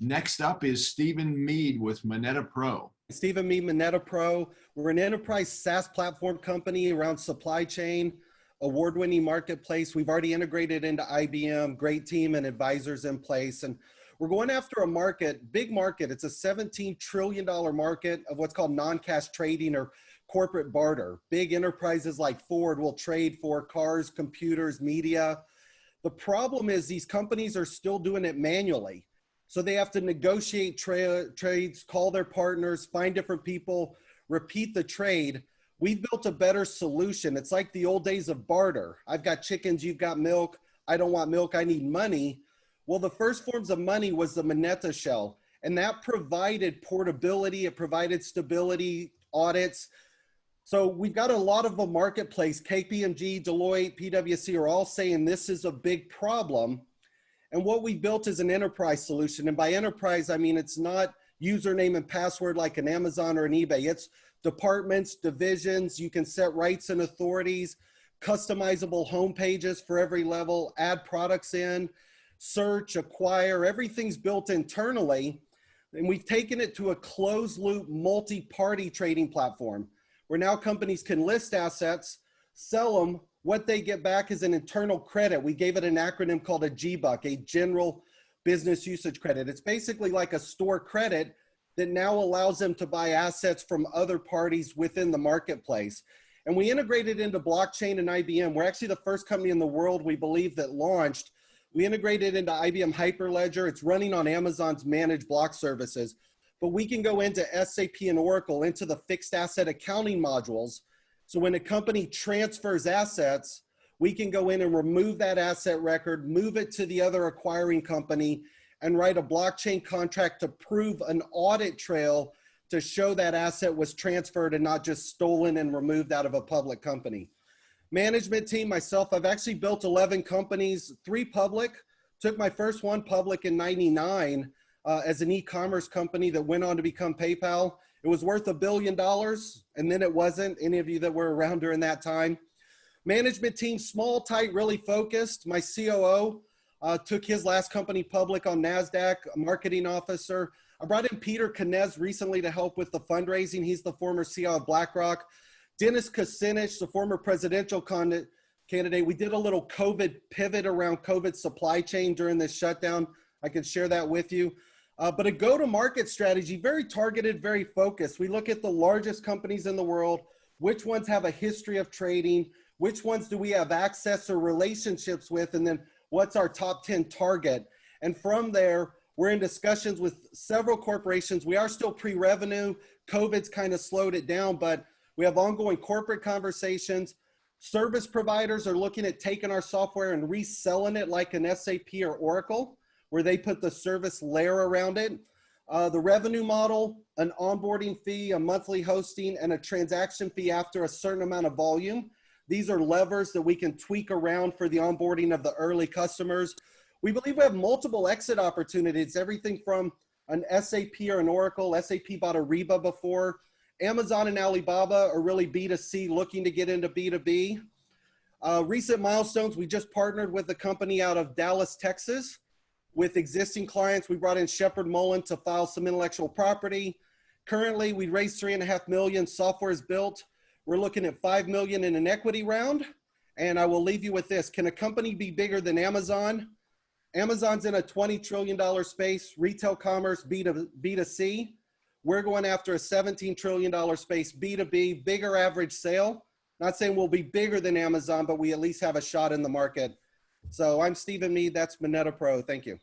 Next up is Stephen Mead with MonetaPro. Stephen Mead, MonetaPro. We're an enterprise SaaS platform company around supply chain, award-winning marketplace. We've already integrated into IBM, great team and advisors in place. And we're going after a market, big market. It's a $17 trillion market of what's called non-cash trading or corporate barter. Big enterprises like Ford will trade for cars, computers, media. The problem is these companies are still doing it manually. So they have to negotiate trades, call their partners, find different people, repeat the trade. We've built a better solution. It's like the old days of barter. I've got chickens, you've got milk. I don't want milk, I need money. Well, the first forms of money was the Moneta shell, and that provided portability, it provided stability, audits. So we've got a lot of a marketplace. KPMG, Deloitte, PwC are all saying this is a big problem. And what we built is an enterprise solution. And by enterprise, I mean, it's not username and password like an Amazon or an eBay. It's departments, divisions. You can set rights and authorities, customizable home pages for every level, add products in, search, acquire, everything's built internally. And we've taken it to a closed loop, multi-party trading platform where now companies can list assets, sell them. What they get back is an internal credit. We gave it an acronym called a GBUC, a General Business Usage Credit. It's basically like a store credit that now allows them to buy assets from other parties within the marketplace. And we integrated into blockchain and IBM. We're actually the first company in the world, we believe, that launched. We integrated into IBM Hyperledger. It's running on Amazon's managed block services. But we can go into SAP and Oracle, into the fixed asset accounting modules. So when a company transfers assets, we can go in and remove that asset record, move it to the other acquiring company, and write a blockchain contract to prove an audit trail to show that asset was transferred and not just stolen and removed out of a public company. Management team, myself, I've actually built 11 companies, 3 public. Took my first one public in '99 as an e-commerce company that went on to become PayPal. It was worth $1 billion, and then it wasn't. Any of you that were around during that time. Management team, small, tight, really focused. My COO took his last company public on NASDAQ, a marketing officer. I brought in Peter Knez recently to help with the fundraising. He's the former CEO of BlackRock. Dennis Kucinich, the former presidential candidate. We did a little COVID pivot around COVID supply chain during this shutdown. I can share that with you. But a go-to-market strategy, very targeted, very focused. We look at the largest companies in the world, which ones have a history of trading, which ones do we have access or relationships with, and then what's our top 10 target. And from there, we're in discussions with several corporations. We are still pre-revenue. COVID's kind of slowed it down, but we have ongoing corporate conversations. Service providers are looking at taking our software and reselling it like an SAP or Oracle, where they put the service layer around it. The revenue model, an onboarding fee, a monthly hosting, and a transaction fee after a certain amount of volume. These are levers that we can tweak around for the onboarding of the early customers. We believe we have multiple exit opportunities, everything from an SAP or an Oracle. SAP bought Ariba before. Amazon and Alibaba are really B2C, looking to get into B2B. Recent milestones, we just partnered with a company out of Dallas, Texas. With existing clients, we brought in Shepherd Mullen to file some intellectual property. Currently, we raised $3.5 million, software is built. We're looking at $5 million in an equity round. And I will leave you with this. Can a company be bigger than Amazon? Amazon's in a $20 trillion space, retail commerce, B2C. We're going after a $17 trillion space, B2B, bigger average sale. Not saying we'll be bigger than Amazon, but we at least have a shot in the market. So I'm Stephen Mead, that's MonetaPro. Thank you.